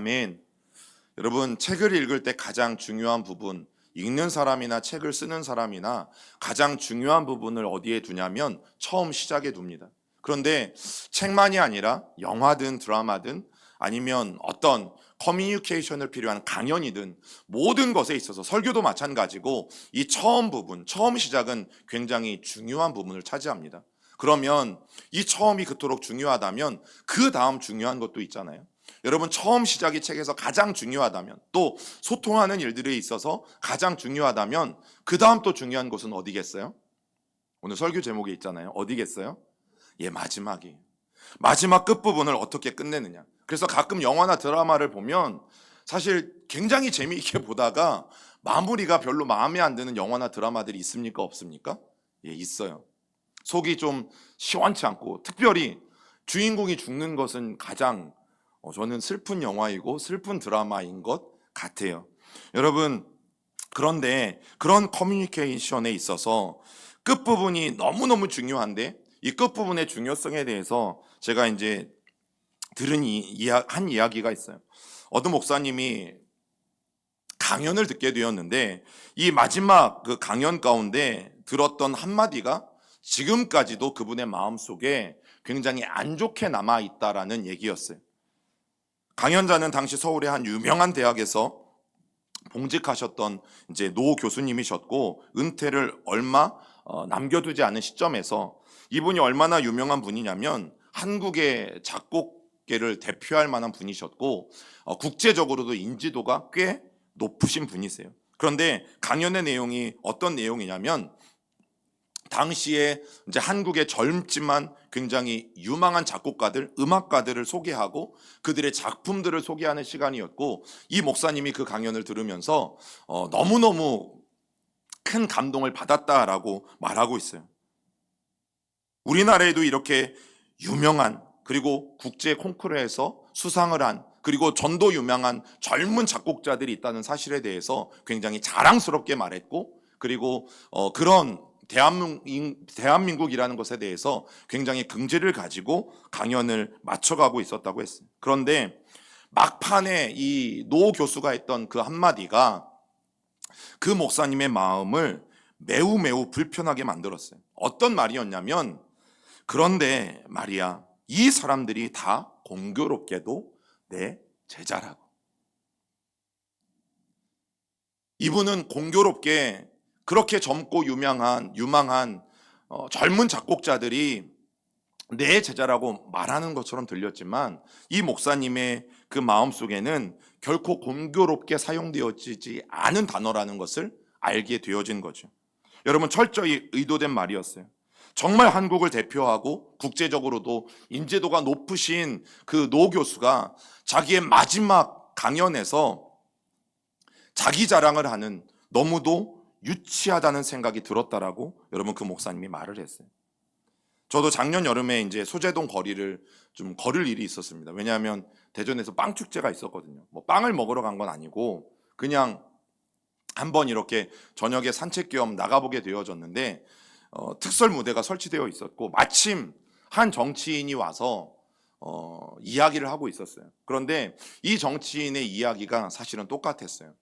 아멘. 여러분, 책을 읽을 때 가장 중요한 부분, 읽는 사람이나 책을 쓰는 사람이나 가장 중요한 부분을 어디에 두냐면 처음 시작에 둡니다. 그런데 책만이 아니라 영화든 드라마든 아니면 어떤 커뮤니케이션을 필요한 강연이든 모든 것에 있어서 설교도 마찬가지고 이 처음 부분, 처음 시작은 굉장히 중요한 부분을 차지합니다. 그러면 이 처음이 그토록 중요하다면 그 다음 중요한 것도 있잖아요. 여러분, 처음 시작이 책에서 가장 중요하다면, 또 소통하는 일들에 있어서 가장 중요하다면 그 다음 또 중요한 것은 어디겠어요? 오늘 설교 제목에 있잖아요. 어디겠어요? 예, 마지막이에요. 마지막 끝부분을 어떻게 끝내느냐. 그래서 가끔 영화나 드라마를 보면 사실 굉장히 재미있게 보다가 마무리가 별로 마음에 안 드는 영화나 드라마들이 있습니까? 없습니까? 예, 있어요. 속이 좀 시원치 않고, 특별히 주인공이 죽는 것은 가장 저는 슬픈 영화이고 슬픈 드라마인 것 같아요. 여러분, 그런데 그런 커뮤니케이션에 있어서 끝부분이 너무너무 중요한데, 이 끝부분의 중요성에 대해서 제가 이제 들은 한 이야기가 있어요. 어떤 목사님이 강연을 듣게 되었는데, 이 마지막 그 강연 가운데 들었던 한마디가 지금까지도 그분의 마음속에 굉장히 안 좋게 남아있다라는 얘기였어요. 강연자는 당시 서울의 한 유명한 대학에서 봉직하셨던 이제 노 교수님이셨고, 은퇴를 얼마 남겨두지 않은 시점에서 이분이 얼마나 유명한 분이냐면 한국의 작곡계를 대표할 만한 분이셨고, 국제적으로도 인지도가 꽤 높으신 분이세요. 그런데 강연의 내용이 어떤 내용이냐면, 당시에 이제 한국의 젊지만 굉장히 유망한 작곡가들, 음악가들을 소개하고 그들의 작품들을 소개하는 시간이었고, 이 목사님이 그 강연을 들으면서 너무너무 큰 감동을 받았다라고 말하고 있어요. 우리나라에도 이렇게 유명한, 그리고 국제 콩쿠르에서 수상을 한, 그리고 전도 유명한 젊은 작곡자들이 있다는 사실에 대해서 굉장히 자랑스럽게 말했고, 그리고 그런 대한민국이라는 것에 대해서 굉장히 긍지를 가지고 강연을 마쳐가고 있었다고 했어요. 그런데 막판에 이 노 교수가 했던 그 한마디가 그 목사님의 마음을 매우 매우 불편하게 만들었어요. 어떤 말이었냐면, 그런데 말이야, 이 사람들이 다 공교롭게도 내 제자라고. 이분은 공교롭게 그렇게 젊고 유망한 젊은 작곡자들이 내 제자라고 말하는 것처럼 들렸지만, 이 목사님의 그 마음속에는 결코 공교롭게 사용되어지지 않은 단어라는 것을 알게 되어진 거죠. 여러분, 철저히 의도된 말이었어요. 정말 한국을 대표하고 국제적으로도 인지도가 높으신 그 노 교수가 자기의 마지막 강연에서 자기 자랑을 하는, 너무도 유치하다는 생각이 들었다라고 여러분, 그 목사님이 말을 했어요. 저도 작년 여름에 이제 소재동 거리를 좀 걸을 일이 있었습니다. 왜냐하면 대전에서 빵 축제가 있었거든요. 뭐 빵을 먹으러 간 건 아니고 그냥 한번 이렇게 저녁에 산책 겸 나가보게 되어졌는데, 특설 무대가 설치되어 있었고 마침 한 정치인이 와서 이야기를 하고 있었어요. 그런데 이 정치인의 이야기가 사실은 똑같았어요.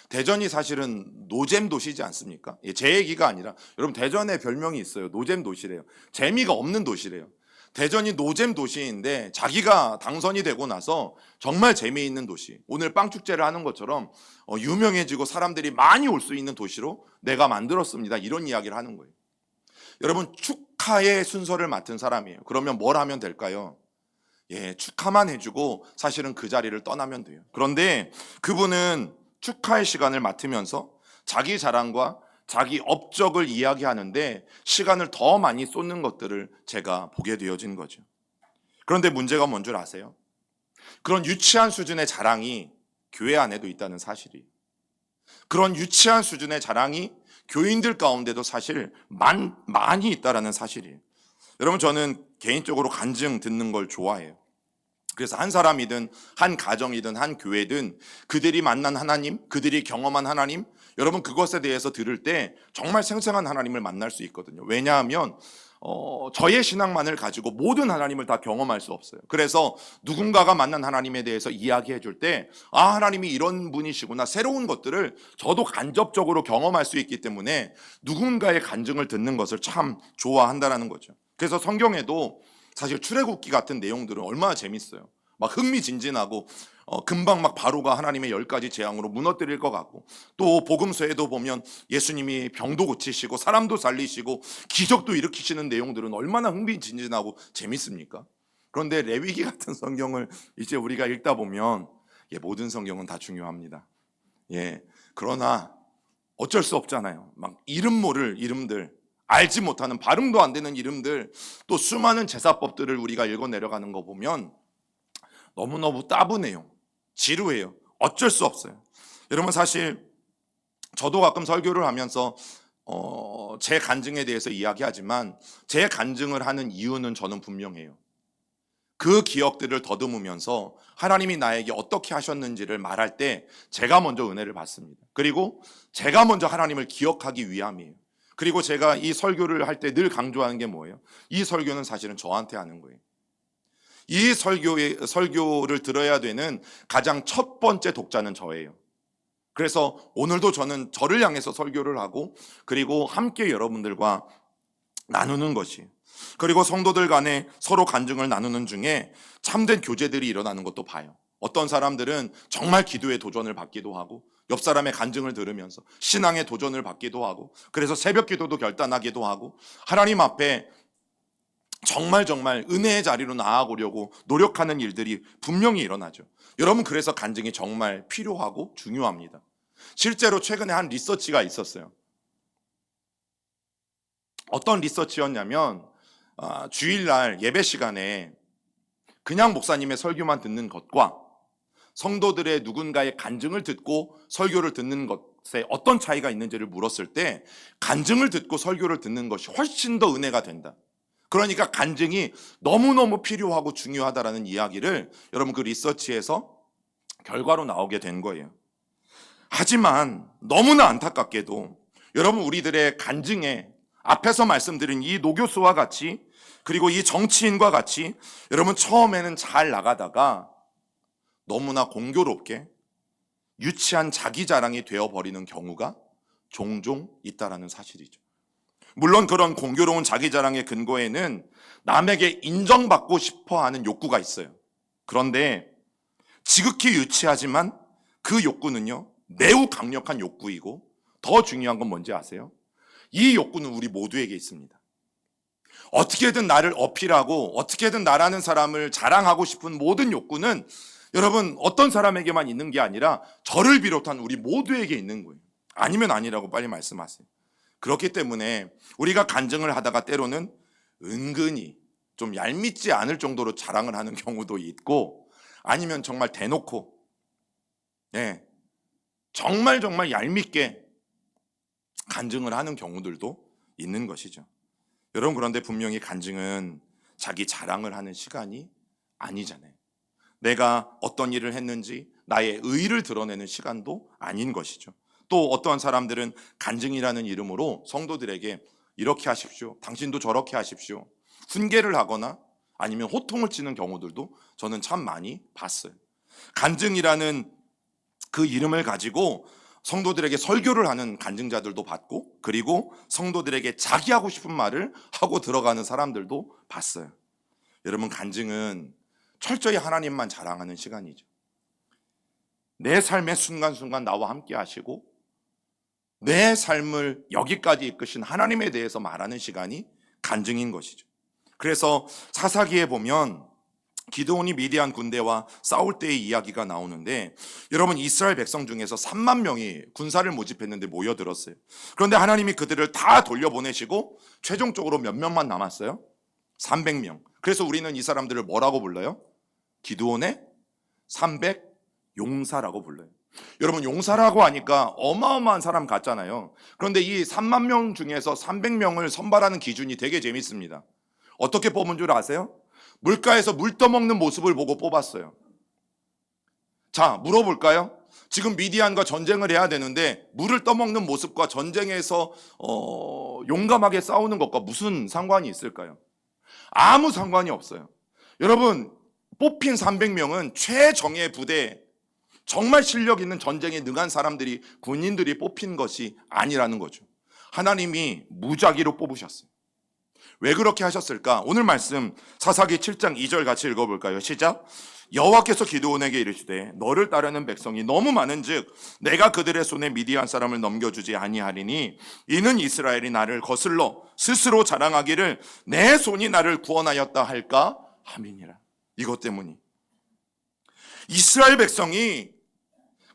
대전이 사실은 노잼 도시지 않습니까? 예, 제 얘기가 아니라, 여러분, 대전에 별명이 있어요. 노잼 도시래요. 재미가 없는 도시래요. 대전이 노잼 도시인데 자기가 당선이 되고 나서 정말 재미있는 도시, 오늘 빵축제를 하는 것처럼 유명해지고 사람들이 많이 올 수 있는 도시로 내가 만들었습니다, 이런 이야기를 하는 거예요. 여러분, 축하의 순서를 맡은 사람이에요. 그러면 뭘 하면 될까요? 예, 축하만 해주고 사실은 그 자리를 떠나면 돼요. 그런데 그분은 축하의 시간을 맡으면서 자기 자랑과 자기 업적을 이야기하는데 시간을 더 많이 쏟는 것들을 제가 보게 되어진 거죠. 그런데 문제가 뭔 줄 아세요? 그런 유치한 수준의 자랑이 교회 안에도 있다는 사실이, 그런 유치한 수준의 자랑이 교인들 가운데도 사실 많이 있다는 사실이에요. 여러분, 저는 개인적으로 간증 듣는 걸 좋아해요. 그래서 한 사람이든 한 가정이든 한 교회든 그들이 만난 하나님, 그들이 경험한 하나님, 여러분, 그것에 대해서 들을 때 정말 생생한 하나님을 만날 수 있거든요. 왜냐하면 저의 신앙만을 가지고 모든 하나님을 다 경험할 수 없어요. 그래서 누군가가 만난 하나님에 대해서 이야기해 줄 때, 아, 하나님이 이런 분이시구나, 새로운 것들을 저도 간접적으로 경험할 수 있기 때문에 누군가의 간증을 듣는 것을 참 좋아한다라는 거죠. 그래서 성경에도 사실 출애굽기 같은 내용들은 얼마나 재밌어요. 막 흥미진진하고 금방 막 바로가 하나님의 10가지 재앙으로 무너뜨릴 것 같고, 또 복음서에도 보면 예수님이 병도 고치시고 사람도 살리시고 기적도 일으키시는 내용들은 얼마나 흥미진진하고 재밌습니까? 그런데 레위기 같은 성경을 이제 우리가 읽다 보면, 모든 성경은 다 중요합니다. 그러나 어쩔 수 없잖아요. 막 이름 모를 이름들, 알지 못하는, 발음도 안 되는 이름들, 또 수많은 제사법들을 우리가 읽어 내려가는 거 보면 너무너무 따분해요. 지루해요. 어쩔 수 없어요. 여러분, 사실 저도 가끔 설교를 하면서 제 간증에 대해서 이야기하지만, 제 간증을 하는 이유는 저는 분명해요. 그 기억들을 더듬으면서 하나님이 나에게 어떻게 하셨는지를 말할 때 제가 먼저 은혜를 받습니다. 그리고 제가 먼저 하나님을 기억하기 위함이에요. 그리고 제가 이 설교를 할 때 늘 강조하는 게 뭐예요? 이 설교는 사실은 저한테 하는 거예요. 이 설교를 들어야 되는 가장 첫 번째 독자는 저예요. 그래서 오늘도 저는 저를 향해서 설교를 하고, 그리고 함께 여러분들과 나누는 것이, 그리고 성도들 간에 서로 간증을 나누는 중에 참된 교제들이 일어나는 것도 봐요. 어떤 사람들은 정말 기도의 도전을 받기도 하고, 옆 사람의 간증을 들으면서 신앙의 도전을 받기도 하고, 그래서 새벽 기도도 결단하기도 하고, 하나님 앞에 정말 은혜의 자리로 나아가려고 노력하는 일들이 분명히 일어나죠. 여러분, 그래서 간증이 정말 필요하고 중요합니다. 실제로 최근에 한 리서치가 있었어요. 어떤 리서치였냐면, 주일날 예배 시간에 그냥 목사님의 설교만 듣는 것과 성도들의 누군가의 간증을 듣고 설교를 듣는 것에 어떤 차이가 있는지를 물었을 때, 간증을 듣고 설교를 듣는 것이 훨씬 더 은혜가 된다. 그러니까 간증이 너무너무 필요하고 중요하다라는 이야기를 여러분 그 리서치에서 결과로 나오게 된 거예요. 하지만 너무나 안타깝게도 여러분, 우리들의 간증에 앞에서 말씀드린 이 노교수와 같이, 그리고 이 정치인과 같이 여러분 처음에는 잘 나가다가 너무나 공교롭게 유치한 자기 자랑이 되어버리는 경우가 종종 있다라는 사실이죠. 물론 그런 공교로운 자기 자랑의 근거에는 남에게 인정받고 싶어 하는 욕구가 있어요. 그런데 지극히 유치하지만 그 욕구는요, 매우 강력한 욕구이고, 더 중요한 건 뭔지 아세요? 이 욕구는 우리 모두에게 있습니다. 어떻게든 나를 어필하고 어떻게든 나라는 사람을 자랑하고 싶은 모든 욕구는 여러분 어떤 사람에게만 있는 게 아니라 저를 비롯한 우리 모두에게 있는 거예요. 아니면 아니라고 빨리 말씀하세요. 그렇기 때문에 우리가 간증을 하다가 때로는 은근히 좀 얄밉지 않을 정도로 자랑을 하는 경우도 있고, 아니면 정말 대놓고 정말 얄밉게 간증을 하는 경우들도 있는 것이죠. 여러분, 그런데 분명히 간증은 자기 자랑을 하는 시간이 아니잖아요. 내가 어떤 일을 했는지 나의 의의를 드러내는 시간도 아닌 것이죠. 또 어떠한 사람들은 간증이라는 이름으로 성도들에게 이렇게 하십시오, 당신도 저렇게 하십시오, 훈계를 하거나 아니면 호통을 치는 경우들도 저는 참 많이 봤어요. 간증이라는 그 이름을 가지고 성도들에게 설교를 하는 간증자들도 봤고, 그리고 성도들에게 자기 하고 싶은 말을 하고 들어가는 사람들도 봤어요. 여러분, 간증은 철저히 하나님만 자랑하는 시간이죠. 내 삶의 순간순간 나와 함께 하시고 내 삶을 여기까지 이끄신 하나님에 대해서 말하는 시간이 간증인 것이죠. 그래서 사사기에 보면 기드온이 미디안 군대와 싸울 때의 이야기가 나오는데, 여러분 이스라엘 백성 중에서 3만 명이 군사를 모집했는데 모여들었어요. 그런데 하나님이 그들을 다 돌려보내시고 최종적으로 몇 명만 남았어요? 300명. 그래서 우리는 이 사람들을 뭐라고 불러요? 기드온의 300 용사라고 불러요. 여러분, 용사라고 하니까 어마어마한 사람 같잖아요. 그런데 이 3만 명 중에서 300명을 선발하는 기준이 되게 재밌습니다. 어떻게 뽑은 줄 아세요? 물가에서 물 떠먹는 모습을 보고 뽑았어요. 자, 물어볼까요? 지금 미디안과 전쟁을 해야 되는데 물을 떠먹는 모습과 전쟁에서 용감하게 싸우는 것과 무슨 상관이 있을까요? 아무 상관이 없어요. 여러분, 뽑힌 300명은 최정예 부대, 정말 실력 있는 전쟁에 능한 사람들이, 군인들이 뽑힌 것이 아니라는 거죠. 하나님이 무작위로 뽑으셨어요. 왜 그렇게 하셨을까? 오늘 말씀 사사기 7장 2절 같이 읽어볼까요? 시작. 여호와께서 기드온에게 이르시되 너를 따르는 백성이 너무 많은즉 내가 그들의 손에 미디안 사람을 넘겨주지 아니하리니 이는 이스라엘이 나를 거슬러 스스로 자랑하기를 내 손이 나를 구원하였다 할까 함이니라. 이것 때문이 이스라엘 백성이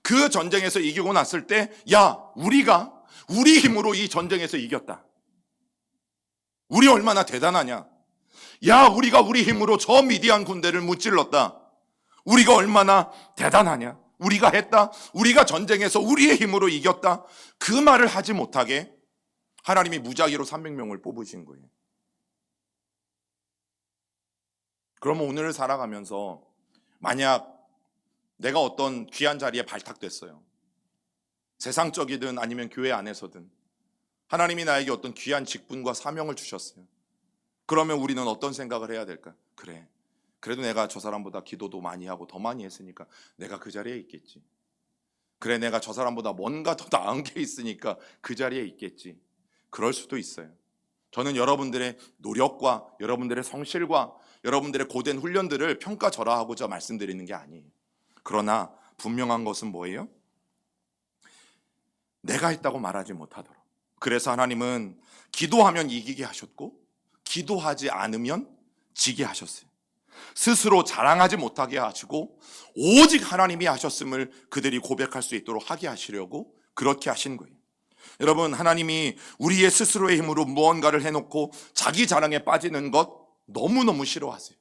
그 전쟁에서 이기고 났을 때, 야, 우리가 우리 힘으로 이 전쟁에서 이겼다. 우리 얼마나 대단하냐. 야, 우리가 우리 힘으로 저 미디안 군대를 무찔렀다. 우리가 얼마나 대단하냐. 우리가 했다. 우리가 전쟁에서 우리의 힘으로 이겼다. 그 말을 하지 못하게 하나님이 무작위로 300명을 뽑으신 거예요. 그러면 오늘을 살아가면서 만약 내가 어떤 귀한 자리에 발탁됐어요. 세상적이든 아니면 교회 안에서든 하나님이 나에게 어떤 귀한 직분과 사명을 주셨어요. 그러면 우리는 어떤 생각을 해야 될까? 그래, 그래도 내가 저 사람보다 기도도 많이 하고 더 많이 했으니까 내가 그 자리에 있겠지. 그래, 내가 저 사람보다 뭔가 더 나은 게 있으니까 그 자리에 있겠지. 그럴 수도 있어요. 저는 여러분들의 노력과 여러분들의 성실과 여러분들의 고된 훈련들을 평가절하하고자 말씀드리는 게 아니에요. 그러나 분명한 것은 뭐예요? 내가 했다고 말하지 못하도록. 그래서 하나님은 기도하면 이기게 하셨고 기도하지 않으면 지게 하셨어요. 스스로 자랑하지 못하게 하시고 오직 하나님이 하셨음을 그들이 고백할 수 있도록 하게 하시려고 그렇게 하신 거예요. 여러분, 하나님이 우리의 스스로의 힘으로 무언가를 해놓고 자기 자랑에 빠지는 것 너무너무 싫어하세요.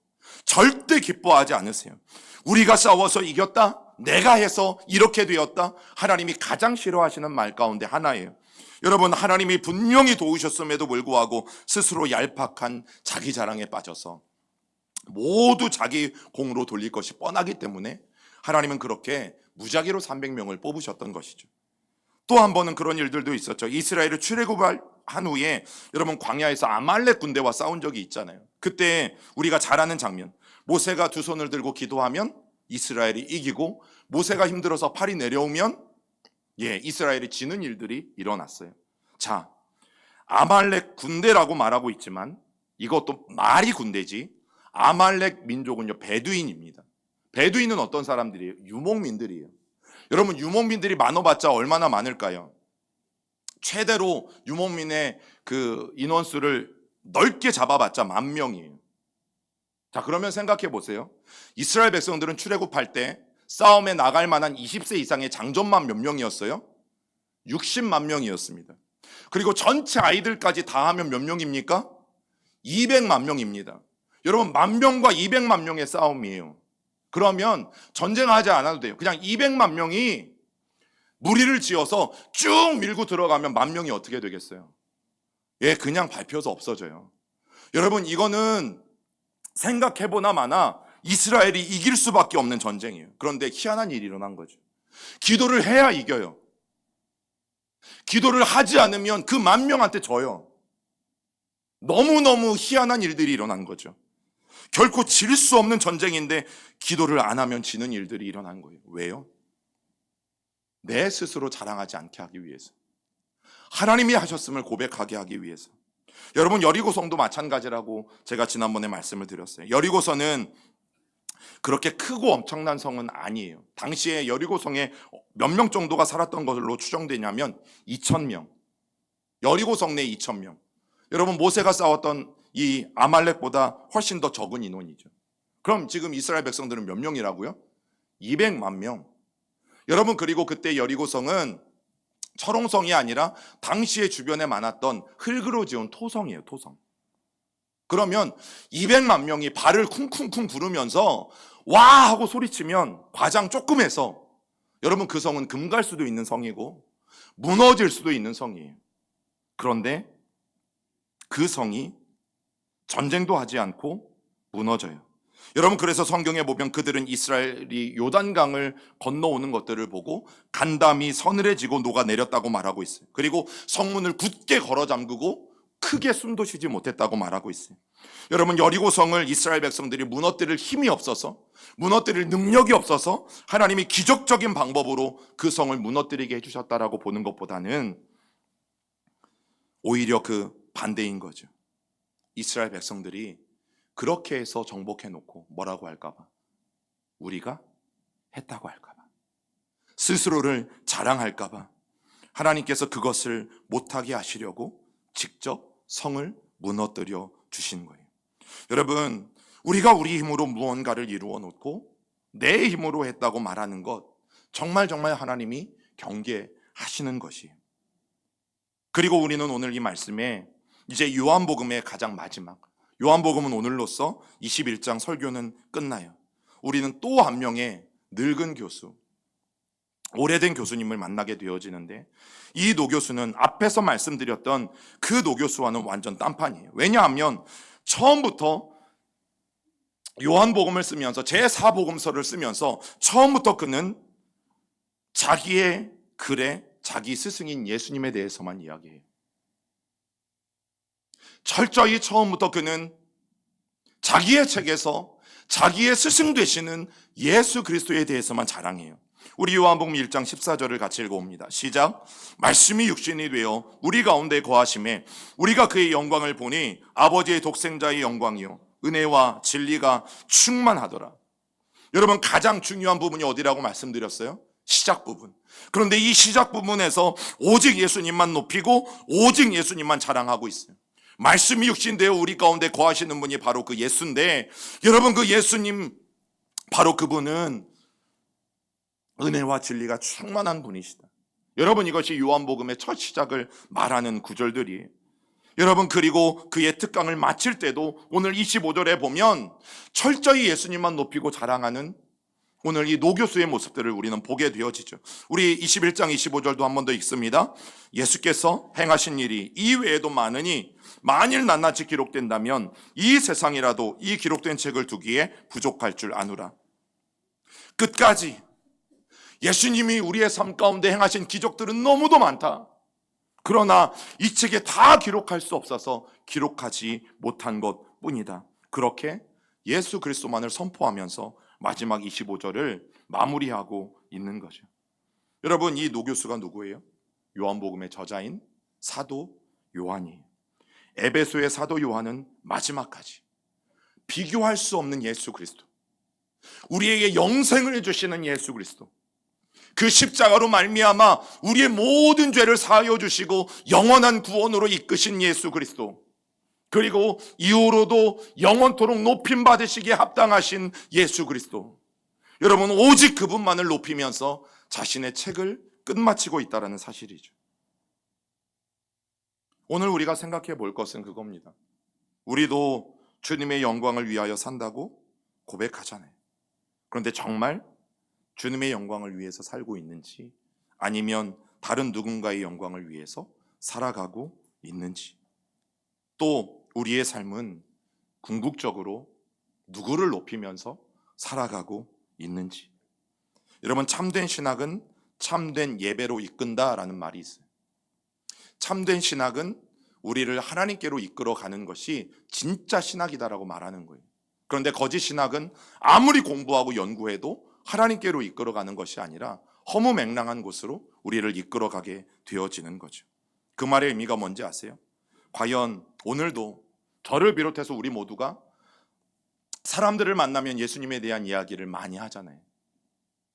절대 기뻐하지 않으세요. 우리가 싸워서 이겼다, 내가 해서 이렇게 되었다, 하나님이 가장 싫어하시는 말 가운데 하나예요. 여러분, 하나님이 분명히 도우셨음에도 불구하고 스스로 얄팍한 자기 자랑에 빠져서 모두 자기 공으로 돌릴 것이 뻔하기 때문에 하나님은 그렇게 무작위로 300명을 뽑으셨던 것이죠. 또 한 번은 그런 일들도 있었죠. 이스라엘을 출애굽한 후에 여러분 광야에서 아말렉 군대와 싸운 적이 있잖아요. 그때 우리가 잘 아는 장면, 모세가 두 손을 들고 기도하면 이스라엘이 이기고 모세가 힘들어서 팔이 내려오면 이스라엘이 지는 일들이 일어났어요. 자, 아말렉 군대라고 말하고 있지만 이것도 말이 군대지. 아말렉 민족은요, 베두인입니다. 베두인은 어떤 사람들이에요? 유목민들이에요. 여러분, 유목민들이 많아봤자 얼마나 많을까요? 최대로 유목민의 그 인원수를 넓게 잡아봤자 10,000명이에요. 자, 그러면 생각해 보세요. 이스라엘 백성들은 출애굽할 때 싸움에 나갈 만한 20세 이상의 장전만 몇 명이었어요? 60만 명이었습니다. 그리고 전체 아이들까지 다 하면 몇 명입니까? 200만 명입니다. 여러분, 10,000명과 200만 명의 싸움이에요. 그러면 전쟁하지 않아도 돼요. 그냥 200만 명이 무리를 지어서 쭉 밀고 들어가면 10,000명이 어떻게 되겠어요? 그냥 밟혀서 없어져요. 여러분, 이거는 생각해보나 마나 이스라엘이 이길 수밖에 없는 전쟁이에요. 그런데 희한한 일이 일어난 거죠. 기도를 해야 이겨요. 기도를 하지 않으면 그 10,000명한테 져요. 너무너무 희한한 일들이 일어난 거죠. 결코 질 수 없는 전쟁인데 기도를 안 하면 지는 일들이 일어난 거예요. 왜요? 내 스스로 자랑하지 않게 하기 위해서, 하나님이 하셨음을 고백하게 하기 위해서. 여러분, 여리고성도 마찬가지라고 제가 지난번에 말씀을 드렸어요. 여리고성은 그렇게 크고 엄청난 성은 아니에요. 당시에 여리고성에 몇 명 정도가 살았던 것으로 추정되냐면 2,000명. 여리고성 내 2,000명. 여러분, 모세가 싸웠던 이 아말렉보다 훨씬 더 적은 인원이죠. 그럼 지금 이스라엘 백성들은 몇 명이라고요? 200만 명. 여러분, 그리고 그때 여리고성은 철옹성이 아니라 당시에 주변에 많았던 흙으로 지은 토성이에요. 토성. 그러면 200만 명이 발을 쿵쿵쿵 구르면서 와 하고 소리치면 과장 조금 해서 여러분, 그 성은 금갈 수도 있는 성이고 무너질 수도 있는 성이에요. 그런데 그 성이 전쟁도 하지 않고 무너져요. 여러분, 그래서 성경에 보면 그들은 이스라엘이 요단강을 건너오는 것들을 보고 간담이 서늘해지고 녹아내렸다고 말하고 있어요. 그리고 성문을 굳게 걸어 잠그고 크게 숨도 쉬지 못했다고 말하고 있어요. 여러분, 여리고성을 이스라엘 백성들이 무너뜨릴 힘이 없어서, 무너뜨릴 능력이 없어서 하나님이 기적적인 방법으로 그 성을 무너뜨리게 해주셨다라고 보는 것보다는 오히려 그 반대인 거죠. 이스라엘 백성들이 그렇게 해서 정복해 놓고 뭐라고 할까봐, 우리가 했다고 할까봐, 스스로를 자랑할까봐 하나님께서 그것을 못하게 하시려고 직접 성을 무너뜨려 주신 거예요. 여러분, 우리가 우리 힘으로 무언가를 이루어 놓고 내 힘으로 했다고 말하는 것, 정말 하나님이 경계하시는 것이에요. 그리고 우리는 오늘 이 말씀에 이제 요한복음의 가장 마지막, 요한복음은 오늘로써 21장 설교는 끝나요. 우리는 또 한 명의 늙은 교수, 오래된 교수님을 만나게 되어지는데, 이 노교수는 앞에서 말씀드렸던 그 노교수와는 완전 딴판이에요. 왜냐하면 처음부터 요한복음을 쓰면서, 제4복음서를 쓰면서 처음부터 그는 자기의 글에 자기 스승인 예수님에 대해서만 이야기해요. 철저히 처음부터 그는 자기의 책에서 자기의 스승 되시는 예수 그리스도에 대해서만 자랑해요. 우리 요한복음 1장 14절을 같이 읽어봅니다. 시작. 말씀이 육신이 되어 우리 가운데 거하심에 우리가 그의 영광을 보니 아버지의 독생자의 영광이요 은혜와 진리가 충만하더라. 여러분, 가장 중요한 부분이 어디라고 말씀드렸어요? 시작 부분. 그런데 이 시작 부분에서 오직 예수님만 높이고 오직 예수님만 자랑하고 있어요. 말씀이 육신 되어 우리 가운데 거하시는 분이 바로 그 예수인데, 여러분, 그 예수님 바로 그분은 은혜와 진리가 충만한 분이시다. 여러분, 이것이 요한복음의 첫 시작을 말하는 구절들이에요. 여러분, 그리고 그의 특강을 마칠 때도 오늘 25절에 보면 철저히 예수님만 높이고 자랑하는 오늘 이 노교수의 모습들을 우리는 보게 되어지죠. 우리 21장 25절도 한 번 더 읽습니다. 예수께서 행하신 일이 이외에도 많으니 만일 낱낱이 기록된다면 이 세상이라도 이 기록된 책을 두기에 부족할 줄 아노라. 끝까지 예수님이 우리의 삶 가운데 행하신 기적들은 너무도 많다. 그러나 이 책에 다 기록할 수 없어서 기록하지 못한 것뿐이다. 그렇게 예수 그리스도만을 선포하면서 마지막 25절을 마무리하고 있는 거죠. 여러분, 이 노교수가 누구예요? 요한복음의 저자인 사도 요한이에요. 에베소의 사도 요한은 마지막까지 비교할 수 없는 예수 그리스도, 우리에게 영생을 주시는 예수 그리스도, 그 십자가로 말미암아 우리의 모든 죄를 사하여 주시고 영원한 구원으로 이끄신 예수 그리스도, 그리고 이후로도 영원토록 높임 받으시기에 합당하신 예수 그리스도, 여러분, 오직 그분만을 높이면서 자신의 책을 끝마치고 있다는 사실이죠. 오늘 우리가 생각해 볼 것은 그겁니다. 우리도 주님의 영광을 위하여 산다고 고백하잖아요. 그런데 정말 주님의 영광을 위해서 살고 있는지, 아니면 다른 누군가의 영광을 위해서 살아가고 있는지, 또 우리의 삶은 궁극적으로 누구를 높이면서 살아가고 있는지. 여러분, 참된 신학은 참된 예배로 이끈다라는 말이 있어요. 참된 신학은 우리를 하나님께로 이끌어가는 것이 진짜 신학이다라고 말하는 거예요. 그런데 거짓 신학은 아무리 공부하고 연구해도 하나님께로 이끌어가는 것이 아니라 허무맹랑한 곳으로 우리를 이끌어가게 되어지는 거죠. 그 말의 의미가 뭔지 아세요? 과연 오늘도 저를 비롯해서 우리 모두가 사람들을 만나면 예수님에 대한 이야기를 많이 하잖아요.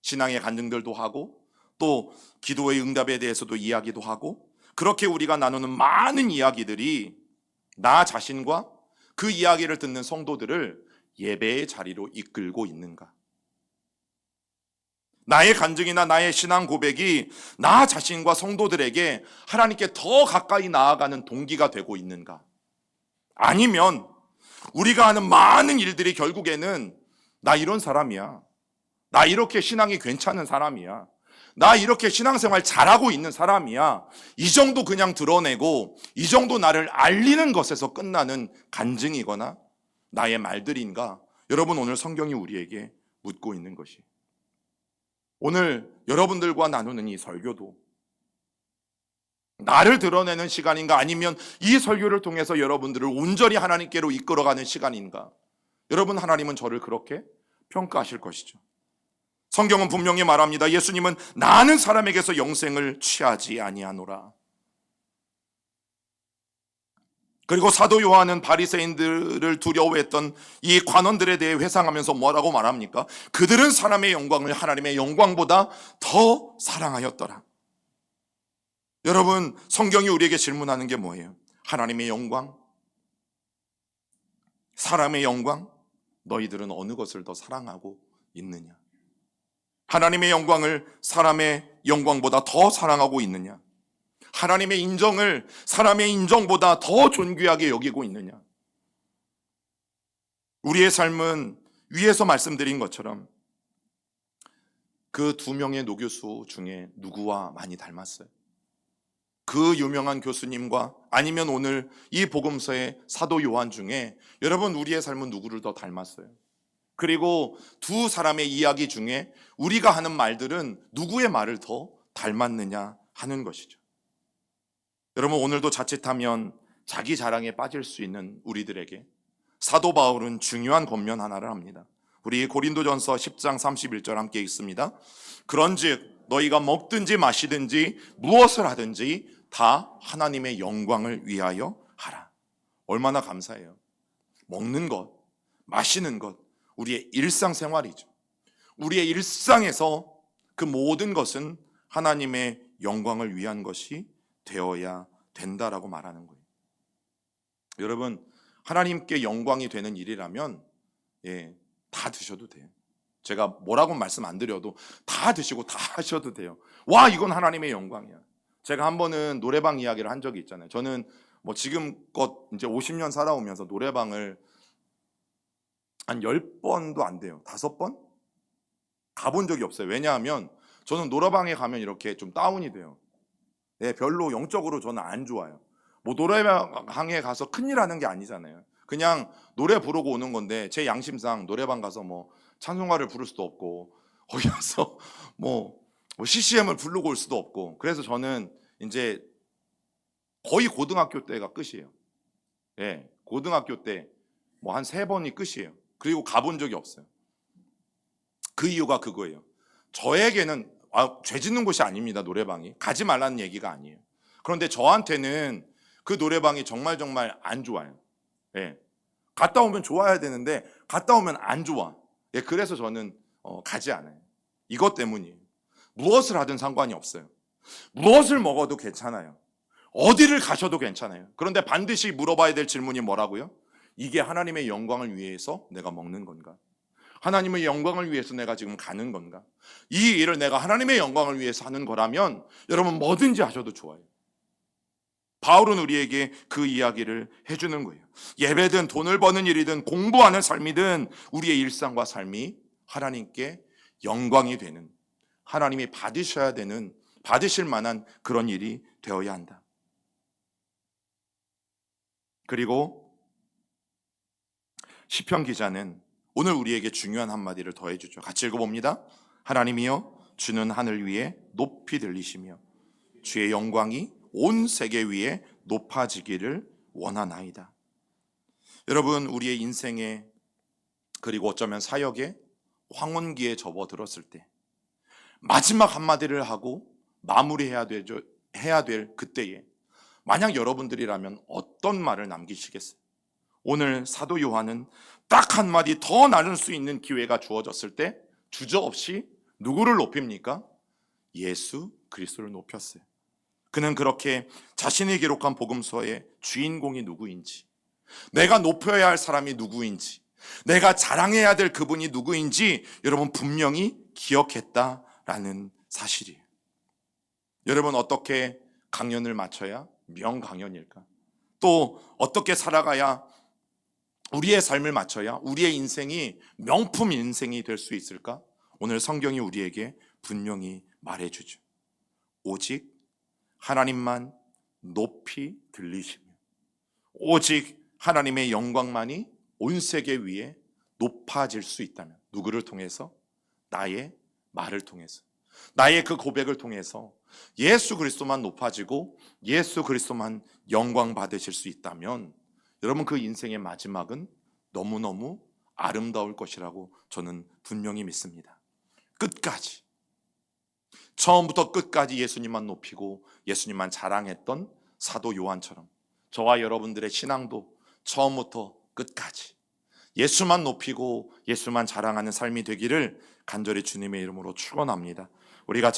신앙의 간증들도 하고 또 기도의 응답에 대해서도 이야기도 하고, 그렇게 우리가 나누는 많은 이야기들이 나 자신과 그 이야기를 듣는 성도들을 예배의 자리로 이끌고 있는가? 나의 간증이나 나의 신앙 고백이 나 자신과 성도들에게 하나님께 더 가까이 나아가는 동기가 되고 있는가? 아니면 우리가 하는 많은 일들이 결국에는 나 이런 사람이야, 나 이렇게 신앙이 괜찮은 사람이야, 나 이렇게 신앙생활 잘하고 있는 사람이야, 이 정도 그냥 드러내고 이 정도 나를 알리는 것에서 끝나는 간증이거나 나의 말들인가? 여러분, 오늘 성경이 우리에게 묻고 있는 것이, 오늘 여러분들과 나누는 이 설교도 나를 드러내는 시간인가, 아니면 이 설교를 통해서 여러분들을 온전히 하나님께로 이끌어가는 시간인가? 여러분, 하나님은 저를 그렇게 평가하실 것이죠. 성경은 분명히 말합니다. 예수님은 나는 사람에게서 영생을 취하지 아니하노라. 그리고 사도 요한은 바리새인들을 두려워했던 이 관원들에 대해 회상하면서 뭐라고 말합니까? 그들은 사람의 영광을 하나님의 영광보다 더 사랑하였더라. 여러분, 성경이 우리에게 질문하는 게 뭐예요? 하나님의 영광, 사람의 영광, 너희들은 어느 것을 더 사랑하고 있느냐? 하나님의 영광을 사람의 영광보다 더 사랑하고 있느냐? 하나님의 인정을 사람의 인정보다 더 존귀하게 여기고 있느냐? 우리의 삶은 위에서 말씀드린 것처럼 그 두 명의 노교수 중에 누구와 많이 닮았어요? 그 유명한 교수님과, 아니면 오늘 이 복음서의 사도 요한 중에 여러분, 우리의 삶은 누구를 더 닮았어요? 그리고 두 사람의 이야기 중에 우리가 하는 말들은 누구의 말을 더 닮았느냐 하는 것이죠. 여러분, 오늘도 자칫하면 자기 자랑에 빠질 수 있는 우리들에게 사도 바울은 중요한 권면 하나를 합니다. 우리 고린도전서 10장 31절 함께 읽습니다. 그런즉 너희가 먹든지 마시든지 무엇을 하든지 다 하나님의 영광을 위하여 하라. 얼마나 감사해요. 먹는 것, 마시는 것, 우리의 일상생활이죠. 우리의 일상에서 그 모든 것은 하나님의 영광을 위한 것이 되어야 된다라고 말하는 거예요. 여러분, 하나님께 영광이 되는 일이라면 다 드셔도 돼요. 제가 뭐라고 말씀 안 드려도 다 드시고 다 하셔도 돼요. 와, 이건 하나님의 영광이야. 제가 한 번은 노래방 이야기를 한 적이 있잖아요. 저는 뭐 지금껏 이제 50년 살아오면서 노래방을 한 10번도 안 돼요. 5번? 가본 적이 없어요. 왜냐하면 저는 노래방에 가면 이렇게 좀 다운이 돼요. 별로 영적으로 저는 안 좋아요. 뭐 노래방에 가서 큰일 하는 게 아니잖아요. 그냥 노래 부르고 오는 건데, 제 양심상 노래방 가서 뭐 찬송가를 부를 수도 없고, 거기 가서 뭐 CCM을 부르고 올 수도 없고, 그래서 저는 이제 거의 고등학교 때가 끝이에요. 고등학교 때 뭐 한 3번이 끝이에요. 그리고 가본 적이 없어요. 그 이유가 그거예요. 저에게는 죄 짓는 곳이 아닙니다. 노래방이 가지 말라는 얘기가 아니에요. 그런데 저한테는 그 노래방이 정말 안 좋아요. 갔다 오면 좋아야 되는데 갔다 오면 안 좋아. 그래서 저는 가지 않아요. 이것 때문이에요. 무엇을 하든 상관이 없어요. 무엇을 먹어도 괜찮아요. 어디를 가셔도 괜찮아요. 그런데 반드시 물어봐야 될 질문이 뭐라고요? 이게 하나님의 영광을 위해서 내가 먹는 건가? 하나님의 영광을 위해서 내가 지금 가는 건가? 이 일을 내가 하나님의 영광을 위해서 하는 거라면 여러분, 뭐든지 하셔도 좋아요. 바울은 우리에게 그 이야기를 해주는 거예요. 예배든 돈을 버는 일이든 공부하는 삶이든 우리의 일상과 삶이 하나님께 영광이 되는, 하나님이 받으셔야 되는, 받으실 만한 그런 일이 되어야 한다. 그리고 시편 기자는 오늘 우리에게 중요한 한마디를 더해주죠. 같이 읽어봅니다. 하나님이여, 주는 하늘 위에 높이 들리시며 주의 영광이 온 세계 위에 높아지기를 원하나이다. 여러분, 우리의 인생에, 그리고 어쩌면 사역에 황혼기에 접어들었을 때 마지막 한마디를 하고 마무리해야 될 그때에 만약 여러분들이라면 어떤 말을 남기시겠어요? 오늘 사도 요한은 딱 한마디 더 나눌 수 있는 기회가 주어졌을 때 주저없이 누구를 높입니까? 예수 그리스도를 높였어요. 그는 그렇게 자신이 기록한 복음서의 주인공이 누구인지, 내가 높여야 할 사람이 누구인지, 내가 자랑해야 될 그분이 누구인지 여러분 분명히 기억했다라는 사실이에요. 여러분, 어떻게 강연을 마쳐야 명강연일까? 또 어떻게 살아가야, 우리의 삶을 맞춰야 우리의 인생이 명품 인생이 될 수 있을까? 오늘 성경이 우리에게 분명히 말해주죠. 오직 하나님만 높이 들리시며 오직 하나님의 영광만이 온 세계 위에 높아질 수 있다면, 누구를 통해서? 나의 말을 통해서, 나의 그 고백을 통해서 예수 그리스도만 높아지고 예수 그리스도만 영광 받으실 수 있다면 여러분, 그 인생의 마지막은 너무너무 아름다울 것이라고 저는 분명히 믿습니다. 끝까지, 처음부터 끝까지 예수님만 높이고 예수님만 자랑했던 사도 요한처럼 저와 여러분들의 신앙도 처음부터 끝까지 예수만 높이고 예수만 자랑하는 삶이 되기를 간절히 주님의 이름으로 축원합니다. 우리가